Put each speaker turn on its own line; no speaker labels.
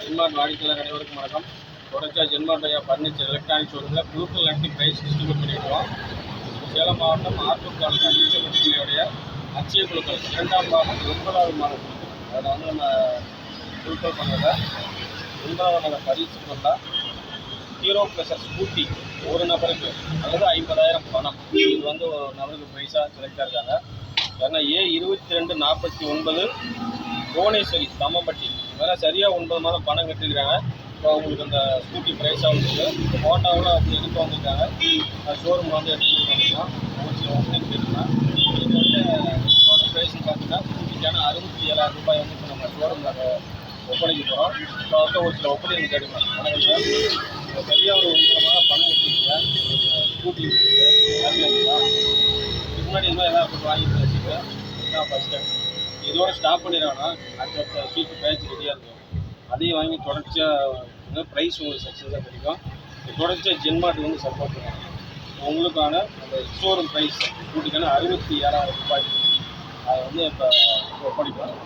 ஜென்மார்ட் வாடிக்கையாளர் அனைவருக்கும் வணக்கம். தொடர்ச்சியாக ஜென்மார்ட் ஃபர்னிச்சர் எலக்ட்ரானிக் ஷோரூமில் குழுக்கள் நடத்தி ப்ரைஸ் டிஸ்ட்ரிபியூட் பண்ணியிருக்கோம். சேலம் மாவட்டம் ஆத்தூர் தாலுகா நீச்சப்பட்டியுடைய அச்சய குழுக்கள் 2ஆம் மாதம் 9வது மாதம் குழுக்கள் அதில் வந்து நம்ம குழுக்கள் பண்ணதை 9வது பரிசு பண்ணால் ஹீரோ ப்ளஸர் ஸ்கூட்டி ஒரு நபருக்கு அல்லது 50,000 பணம். இது வந்து ஒரு நபருக்கு ப்ரைஸாக செலக்ட் ஆகிருக்காங்க. ஏன்னா A2249 புவனேஸ்வரி தம்மம்பட்டி வேறு சரியாக 9 மாதம் பணம் கட்டிருக்காங்க. இப்போ அவங்களுக்கு அந்த ஸ்கூட்டி ப்ரைஸாக இருக்குது. ஃபோட்டோவில் அப்படி எடுத்து வந்திருக்காங்க. ஷோரூம் வந்து எடுத்து வந்துருக்கோம். ஓகே கேட்டுக்கலாம். இது வந்து ஷோரூம் ப்ரைஸ்ன்னு பார்த்தீங்கன்னா ஸ்கூட்டிக்கான 67,000 ரூபாய் வந்து இப்போ நம்ம ஷோரூமில் ஒப்படைக்க போகிறோம். இப்போ வந்து ஒரு சில ஒப்படைக்கு கிடைக்கும். வணக்கம் சார், சரியாக ஒரு 9 மாதம் பணம் கட்டிருக்கீங்க. ஸ்கூட்டி இதுக்கு முன்னாடி இது மாதிரி எதாவது போட்டு வாங்கிட்டு வச்சுருக்கேன். இதுதான் ஃபஸ்ட் டைம். இதோட ஸ்டாப் பண்ணிடுறாங்கன்னா அடுத்த சீட்டு பேட்ச் ரெடியாக இருக்கும். அதையும் வாங்கி தொடர்ச்சியாக ப்ரைஸ் உங்களுக்கு சக்ஸஸாக கிடைக்கும். தொடர்ச்சியாக ஜென்மார்ட் வந்து சப்போர்ட் பண்ணுவாங்க. உங்களுக்கான அந்த ஷோரூம் ப்ரைஸ் ஸ்கூட்டிக்கான 67,000 ரூபாய் அதை வந்து இப்போ ஒப்படைப்போம்.